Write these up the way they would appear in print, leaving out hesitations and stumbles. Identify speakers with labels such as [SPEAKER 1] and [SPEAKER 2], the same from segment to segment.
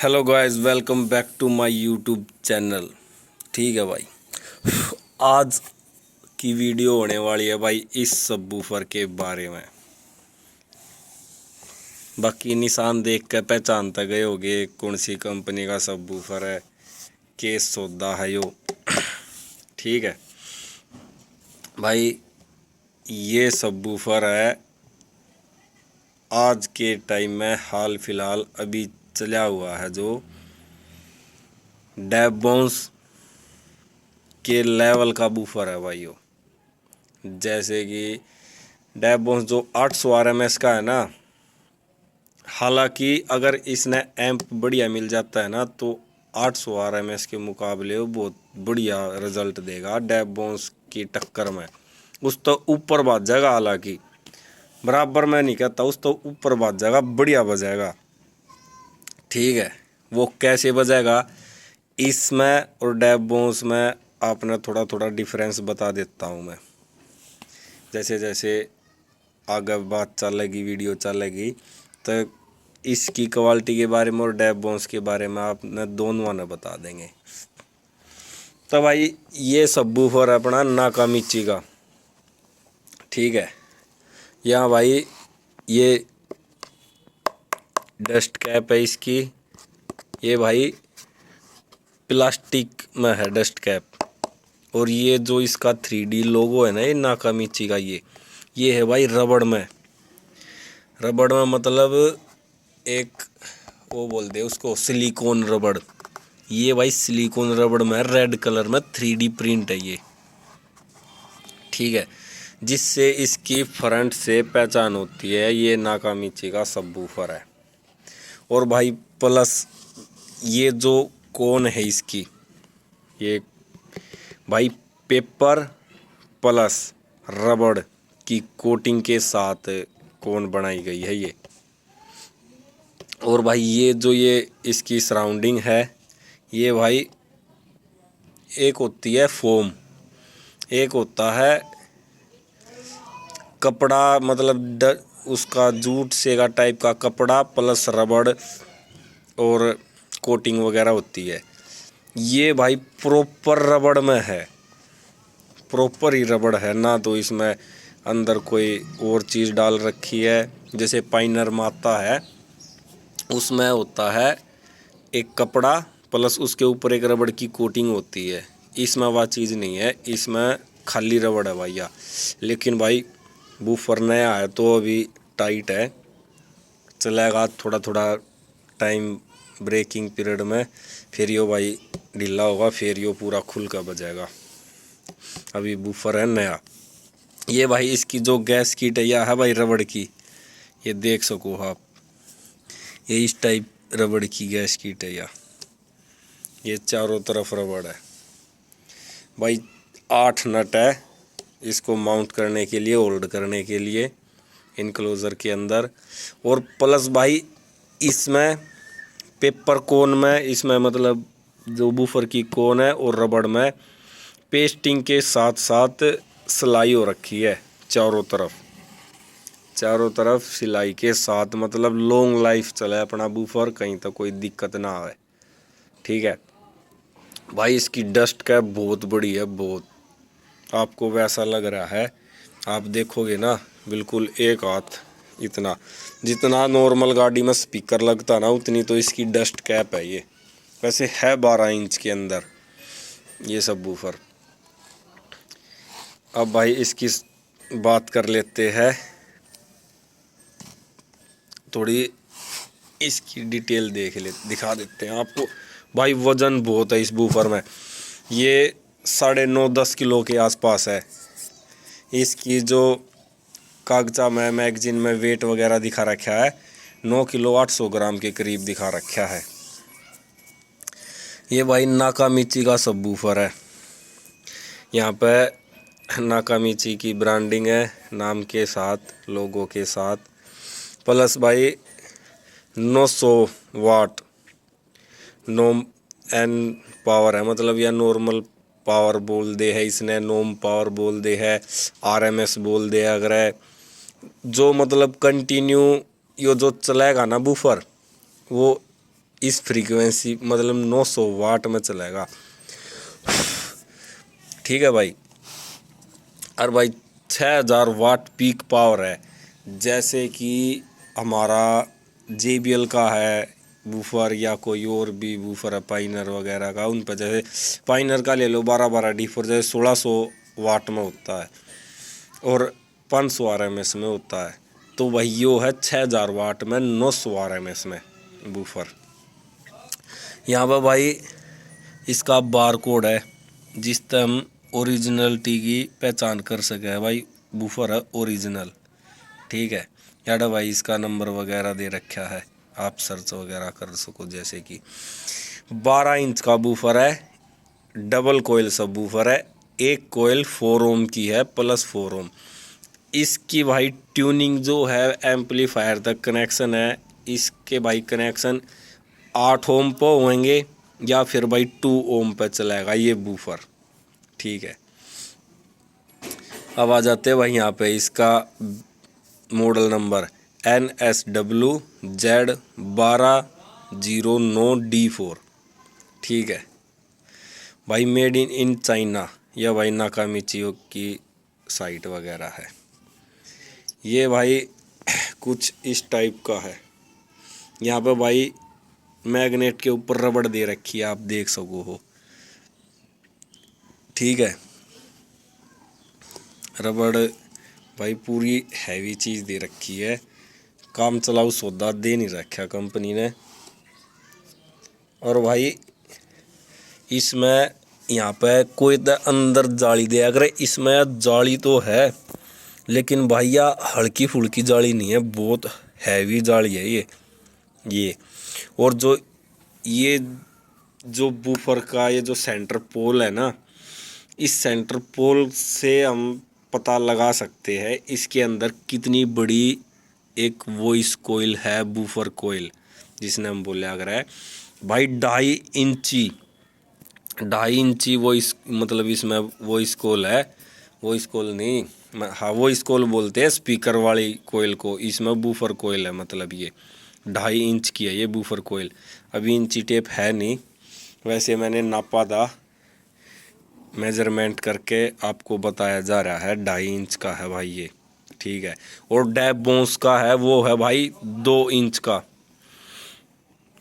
[SPEAKER 1] Hello guys, welcome back to my YouTube channel. ठीक है भाई, आज की वीडियो होने वाली है भाई इस सबवूफर के बारे में। बाकी निशान देख कर पहचानता गए होगे कौन सी कंपनी का सबवूफर है, केस सौदा है यो। ठीक है भाई, ये सबवूफर है आज के टाइम में हाल फिलहाल अभी चला हुआ है, जो डेबॉन्स के लेवल का बूफर है भाई यो। जैसे कि डेबॉन्स जो 800 RMS का है ना, हालांकि अगर इसने एम्प बढ़िया मिल जाता है ना तो 800 RMS के मुकाबले वो बहुत बढ़िया रिजल्ट देगा डेबॉन्स की टक्कर में। उस तो ऊपर भाग जाएगा, हालांकि बराबर में नहीं कहता, उस तो ऊपर भाग जाएगा, बढ़िया बजाएगा। ठीक है, वो कैसे बजाएगा इसमें और डेबॉन्स में आपने थोड़ा थोड़ा डिफरेंस बता देता हूँ मैं। जैसे जैसे आगे बात चलेगी, वीडियो चलेगी, तो इसकी क्वालिटी के बारे में और डेबॉन्स के बारे में आपने दोनों ने बता देंगे। तो भाई ये सबवूफर है अपना नाकामिची का। ठीक है, यहाँ भाई ये डस्ट कैप है इसकी, ये भाई प्लास्टिक में है डस्ट कैप। और ये जो इसका 3D लोगो है ना, ये नाकामिची का, ये है भाई रबड़ में। रबड़ में मतलब एक वो बोल दे उसको सिलिकॉन रबड़। ये भाई सिलिकॉन रबड़ में रेड कलर में 3D प्रिंट है ये। ठीक है, जिससे इसकी फ्रंट से पहचान होती है ये नाकामिची का सबवूफर है। और भाई प्लस ये जो कोन है इसकी, ये भाई पेपर प्लस रबड़ की कोटिंग के साथ कोन बनाई गई है ये। और भाई ये इसकी सराउंडिंग है, ये भाई एक होती है फोम, एक होता है कपड़ा, मतलब उसका जूट से का टाइप का कपड़ा प्लस रबड़ और कोटिंग वगैरह होती है। ये भाई प्रॉपर रबड़ में है, प्रॉपर ही रबड़ है ना, तो इसमें अंदर कोई और चीज़ डाल रखी है। जैसे पाइनर माता है उसमें होता है एक कपड़ा प्लस उसके ऊपर एक रबड़ की कोटिंग होती है, इसमें वह चीज़ नहीं है, इसमें खाली रबड़ है भैया। लेकिन भाई बूफर नया है तो अभी टाइट है, चलेगा थोड़ा थोड़ा टाइम ब्रेकिंग पीरियड में, फिर यो भाई ढीला होगा, फिर यो पूरा खुल कर बजाएगा। अभी बूफर है नया। ये भाई इसकी जो गैस किट है यह है भाई रबड़ की, ये देख सको आप, ये इस टाइप रबड़ की गैस किट है ये चारों तरफ रबड़ है भाई। 8 नट है इसको माउंट करने के लिए, होल्ड करने के लिए इनक्लोजर के अंदर। और प्लस भाई इसमें पेपर कोन में, इसमें मतलब जो बूफर की कोन है और रबड़ में पेस्टिंग के साथ साथ सिलाई हो रखी है चारों तरफ सिलाई के साथ, मतलब लॉन्ग लाइफ चले अपना बूफर, कहीं तो कोई दिक्कत ना आए। ठीक है भाई, इसकी डस्ट कैप बहुत बड़ी है, बहुत। आपको वैसा लग रहा है, आप देखोगे ना, बिल्कुल एक हाथ इतना, जितना नॉर्मल गाड़ी में स्पीकर लगता ना उतनी तो इसकी डस्ट कैप है ये। वैसे है 12 इंच के अंदर ये सबवूफर। अब भाई इसकी बात कर लेते हैं, थोड़ी इसकी डिटेल दिखा देते हैं आपको। भाई वजन बहुत है इस बूफर में, ये 9.5-10 किलो के आसपास है। इसकी जो कागजा में मैगजीन में वेट वगैरह दिखा रखा है 9 किलो 800 ग्राम के करीब दिखा रखा है। ये भाई नाकामिची का सबवूफर है, यहाँ पे नाकामिची की ब्रांडिंग है नाम के साथ, लोगों के साथ। प्लस भाई 900 वाट नोम एन पावर है, मतलब यह नॉर्मल पावर बोल दे है, इसने नोम पावर बोल दे है, RMS बोल दे है। अगर है जो मतलब कंटिन्यू यो जो चलेगा ना बूफर, वो इस फ्रीक्वेंसी मतलब 900 वाट में चलेगा। ठीक है भाई। और भाई 6000 वाट पीक पावर है। जैसे कि हमारा JBL का है बूफर या कोई और भी बूफर है पाइनर वगैरह का, उन पर जैसे पाइनर का ले लो 12 D4 जैसे 1600 वाट में होता है और 500 RMS में होता है। तो भाई यो है 6000 वाट में 900 RMS में बूफर। यहाँ पर भाई इसका बार कोड है जिससे हम ओरिजिनलिटी की पहचान कर सके है। भाई बूफर है ओरिजिनल। ठीक है। यार भाई इसका नंबर वगैरह दे रखा है, आप सर्च वगैरह कर सको। जैसे कि 12 इंच का बूफर है, डबल कोयल सब बूफर है, एक कोयल 4 ओम की है प्लस 4 ओम। इसकी भाई ट्यूनिंग जो है एम्पलीफायर तक कनेक्शन है, इसके भाई कनेक्शन 8 ओम पे होंगे या फिर भाई 2 ओम पे चलेगा ये बूफर। ठीक है। अब आ जाते हैं भाई यहाँ पे इसका मॉडल नंबर NSWZ1209D4। ठीक है भाई, मेड इन चाइना। यह भाई नाकामिचियो की साइट वगैरह है। ये भाई कुछ इस टाइप का है। यहाँ पे भाई मैग्नेट के ऊपर रबड़ दे रखी है, आप देख सको हो। ठीक है। रबड़ भाई पूरी हैवी चीज़ दे रखी है, काम चलाऊ सौदा दे नहीं रखा कंपनी ने। और भाई इसमें यहाँ पे कोई तो अंदर जाली दिया करे, इसमें जाली तो है लेकिन भैया हल्की फुल्की जाली नहीं है, बहुत हैवी जाली है ये। और ये जो बूफर का ये जो सेंटर पोल है ना, इस सेंटर पोल से हम पता लगा सकते हैं इसके अंदर कितनी बड़ी एक वॉइस कोयल है, बूफर कोयल जिसने हम बोले अगर है भाई 2.5 इंची वॉइस, मतलब इसमें वॉइस कोल है। वॉइस कोल नहीं, हाँ वॉइस कोल बोलते हैं स्पीकर वाली कोयल को, इसमें बूफर कोयल है। मतलब ये 2.5 इंच की है ये बूफर कोयल। अभी इंची टेप है नहीं, वैसे मैंने नापा था, मेजरमेंट करके आपको बताया जा रहा है 2.5 इंच का है भाई ये। ठीक है। और डैप बोन्स का है वो है भाई 2 इंच का,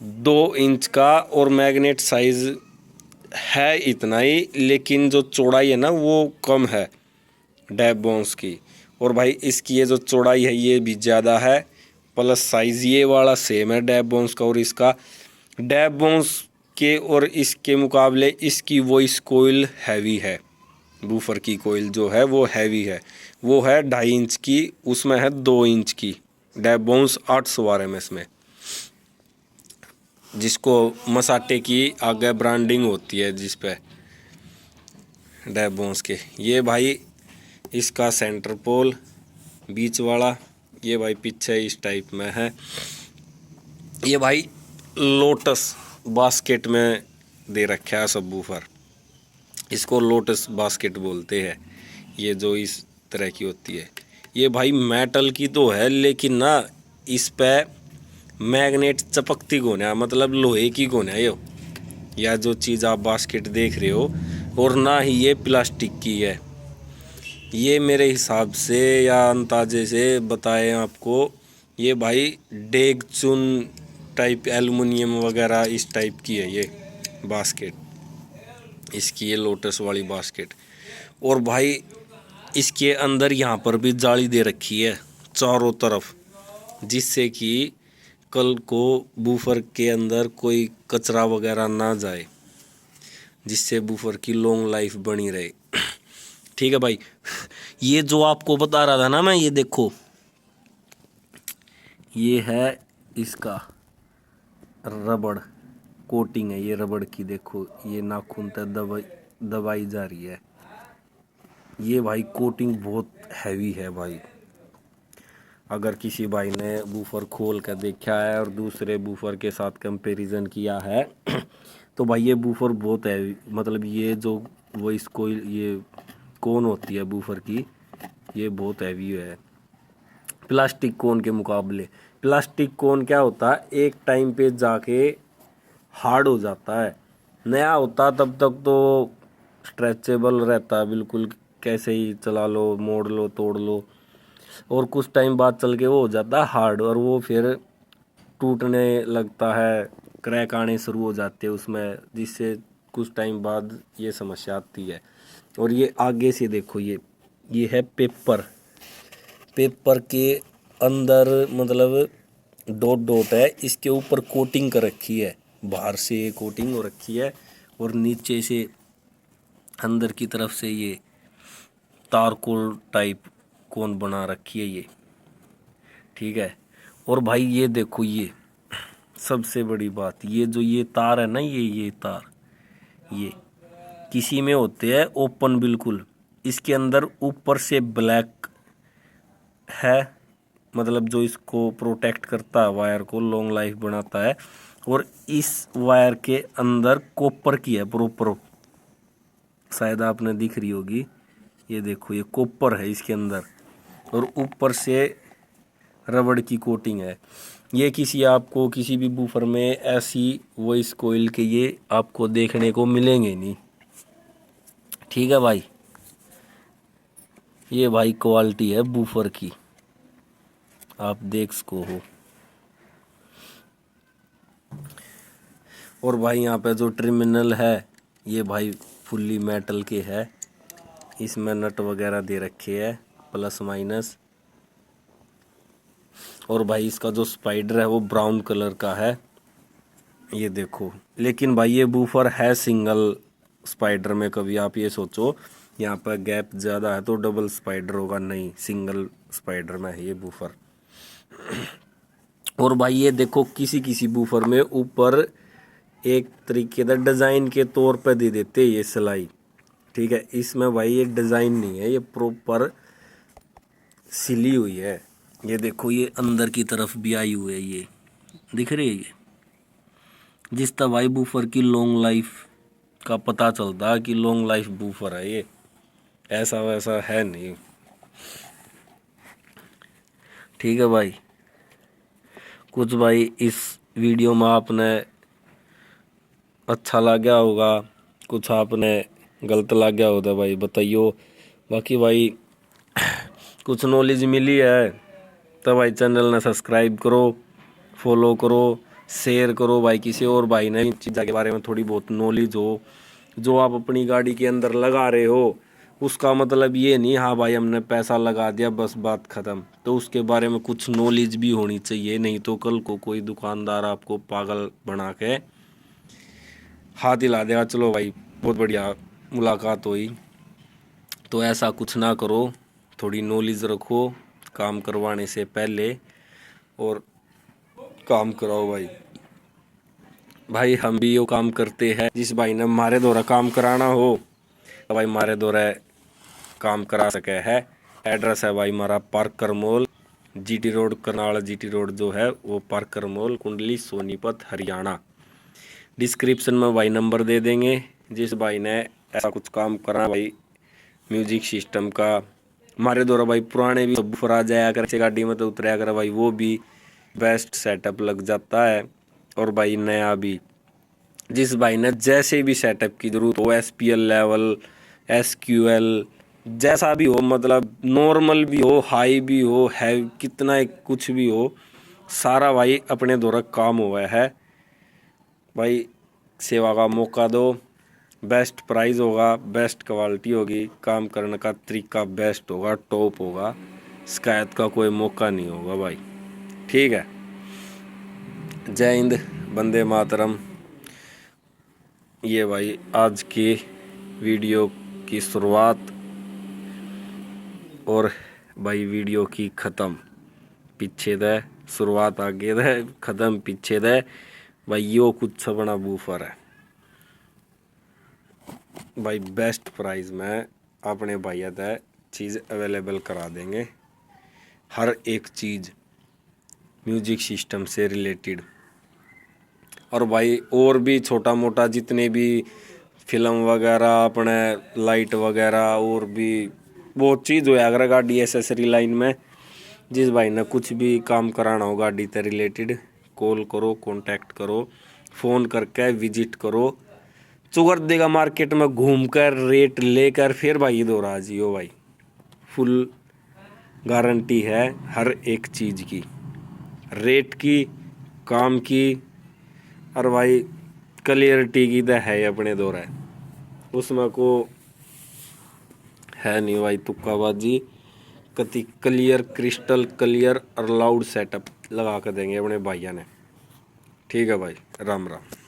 [SPEAKER 1] 2 इंच का। और मैग्नेट साइज है इतना ही, लेकिन जो चौड़ाई है ना वो कम है डैप बोन्स की। और भाई इसकी ये जो चौड़ाई है ये भी ज़्यादा है, प्लस साइज ये वाला सेम है डैप बोन्स का और इसका। डैप बोन्स के और इसके मुकाबले इसकी वॉइस कोयल हैवी है। बूफर की कोयल जो है वो हैवी है, वो है 2.5 इंच की, उसमें है 2 इंच की डैप बोन्स 800 RMS में, जिसको मसाटे की आगे ब्रांडिंग होती है जिस पे डैप बोन्स के। ये भाई इसका सेंटर पोल बीच वाला, ये भाई पीछे इस टाइप में है। ये भाई लोटस बास्केट में दे रखा है सब बूफर, इसको लोटस बास्केट बोलते हैं। ये जो इस तरह की होती है, ये भाई मेटल की तो है लेकिन ना इस पे मैग्नेट चपकती कौन है, मतलब लोहे की कौन है ये, या जो चीज़ आप बास्केट देख रहे हो, और ना ही ये प्लास्टिक की है। ये मेरे हिसाब से या अंदाजे से बताएं आपको, ये भाई डेग चुन टाइप एल्युमिनियम वगैरह इस टाइप की है ये बास्केट, इसकी ये लोटस वाली बास्केट। और भाई इसके अंदर यहाँ पर भी जाली दे रखी है चारों तरफ, जिससे कि कल को बूफर के अंदर कोई कचरा वगैरह ना जाए, जिससे बूफर की लॉन्ग लाइफ बनी रहे। ठीक है भाई। ये जो आपको बता रहा था ना मैं, ये देखो ये है इसका रबड़ कोटिंग है, ये रबड़ की देखो, ये नाखून तक दबाई जा रही है। ये भाई कोटिंग बहुत हैवी है भाई। अगर किसी भाई ने बूफर खोल कर देखा है और दूसरे बूफर के साथ कंपैरिजन किया है तो भाई ये बूफर बहुत हैवी, मतलब ये जो वॉइस कोयल ये कोन होती है बूफर की, ये बहुत हैवी है प्लास्टिक कोन के मुकाबले। प्लास्टिक कोन क्या होता है, एक टाइम पे जाके हार्ड हो जाता है। नया होता तब तक तो स्ट्रेचेबल रहता है बिल्कुल, कैसे ही चला लो, मोड़ लो, तोड़ लो। और कुछ टाइम बाद चल के वो हो जाता है हार्ड, और वो फिर टूटने लगता है, क्रैक आने शुरू हो जाते हैं उसमें, जिससे कुछ टाइम बाद ये समस्या आती है। और ये आगे से देखो, ये है पेपर। पेपर के अंदर मतलब डॉट डॉट है, इसके ऊपर कोटिंग कर रखी है, बाहर से कोटिंग हो रखी है और नीचे से अंदर की तरफ से ये तारकोल टाइप कोन बना रखी है ये, ठीक है। और भाई ये देखो, ये सबसे बड़ी बात, ये जो ये तार है ना, ये तार, ये किसी में होते हैं ओपन बिल्कुल, इसके अंदर ऊपर से ब्लैक है, मतलब जो इसको प्रोटेक्ट करता है, वायर को लॉन्ग लाइफ बनाता है। और इस वायर के अंदर कॉपर की है प्रॉपर, शायद आपने दिख रही होगी, ये देखो ये कॉपर है इसके अंदर, और ऊपर से रबड़ की कोटिंग है। ये किसी आपको किसी भी बूफर में ऐसी वॉइस कोइल के ये आपको देखने को मिलेंगे नहीं, ठीक है भाई। ये भाई क्वालिटी है बूफर की, आप देख सको हो। और भाई यहाँ पे जो टर्मिनल है ये भाई फुल्ली मेटल के है, इसमें नट वगैरह दे रखे है प्लस माइनस। और भाई इसका जो स्पाइडर है वो ब्राउन कलर का है, ये देखो। लेकिन भाई ये बूफर है सिंगल स्पाइडर में, कभी आप ये सोचो यहाँ पर गैप ज़्यादा है तो डबल स्पाइडर होगा, नहीं, सिंगल स्पाइडर में है ये बूफर। और भाई ये देखो, किसी किसी बूफर में ऊपर एक तरीके का डिज़ाइन के तौर पे दे देते ये सिलाई, ठीक है। इसमें भाई ये डिज़ाइन नहीं है, ये प्रॉपर सिली हुई है। ये देखो, ये अंदर की तरफ भी आई हुई है, ये दिख रही है ये, जिस तरह भाई बूफर की लॉन्ग लाइफ का पता चलता है कि लॉन्ग लाइफ बूफर है ये, ऐसा वैसा है नहीं, ठीक है भाई। कुछ भाई इस वीडियो में आपने अच्छा लग गया होगा, कुछ आपने गलत लग गया होता भाई बताइयो। बाकी भाई कुछ नॉलेज मिली है तो भाई चैनल ने सब्सक्राइब करो, फॉलो करो, शेयर करो भाई, किसी और भाई ने इन चीज़ों के बारे में थोड़ी बहुत नॉलेज हो, जो आप अपनी गाड़ी के अंदर लगा रहे हो उसका मतलब ये नहीं हाँ भाई हमने पैसा लगा दिया बस बात ख़त्म, तो उसके बारे में कुछ नॉलेज भी होनी चाहिए, नहीं तो कल को कोई दुकानदार आपको पागल बना के हाथ हिला देगा, चलो भाई बहुत बढ़िया मुलाकात हुई। तो ऐसा कुछ ना करो, थोड़ी नॉलेज रखो काम करवाने से पहले, और काम कराओ भाई। भाई हम भी यो काम करते हैं, जिस भाई ने हमारे द्वारा काम कराना हो तो भाई हमारे द्वारा काम करा सके है। एड्रेस है भाई हमारा Parker mall, GT road, Karnal GT road जो है वो पार्कर मॉल, कुंडली, सोनीपत, हरियाणा। डिस्क्रिप्शन में भाई नंबर दे देंगे, जिस भाई ने ऐसा कुछ काम करा भाई म्यूजिक सिस्टम का, हमारे द्वारा भाई पुराने भी सब आ जाया कर गाड़ी में तो उतराया कर भाई, वो भी बेस्ट सेटअप लग जाता है। और भाई नया भी, जिस भाई ने जैसे भी सेटअप की जरूरत हो, SPL लेवल, SQL जैसा भी हो, मतलब नॉर्मल भी हो, हाई भी हो, है कितना कुछ भी हो, सारा भाई अपने द्वारा काम हुआ है भाई। सेवा का मौका दो, बेस्ट प्राइस होगा, बेस्ट क्वालिटी होगी, काम करने का तरीका बेस्ट होगा, टॉप होगा, शिकायत का कोई मौका नहीं होगा भाई, ठीक है। जय हिंद, वंदे मातरम। ये भाई आज की वीडियो की शुरुआत, और भाई वीडियो की ख़त्म, पीछे दे शुरुआत आगे दे, ख़त्म पीछे दे भाई। यो कुछ बड़ा बूफर है भाई, बेस्ट प्राइस में अपने भैया दे चीज़ अवेलेबल करा देंगे, हर एक चीज़ म्यूजिक सिस्टम से रिलेटेड। और भाई और भी छोटा मोटा जितने भी फिल्म वगैरह, अपने लाइट वगैरह, और भी बहुत चीज़ हो अगर गाड़ी एसेसरी लाइन में, जिस भाई ने कुछ भी काम कराना हो गाड़ी से रिलेटेड, कॉल करो, कांटेक्ट करो, फ़ोन करके विजिट करो, चुगर देगा मार्केट में घूम कर रेट लेकर फिर भाई इधर आ जियो भाई। फुल गारंटी है हर एक चीज़ की, रेट की, काम की, और भाई क्लियरिटी की तो है अपने दौर है, उसमें को है नहीं भाई तुक्काबाजी। कति क्लियर, क्रिस्टल क्लियर और लाउड सेटअप लगा कर देंगे अपने भाइयों ने। ठीक है भाई, राम राम।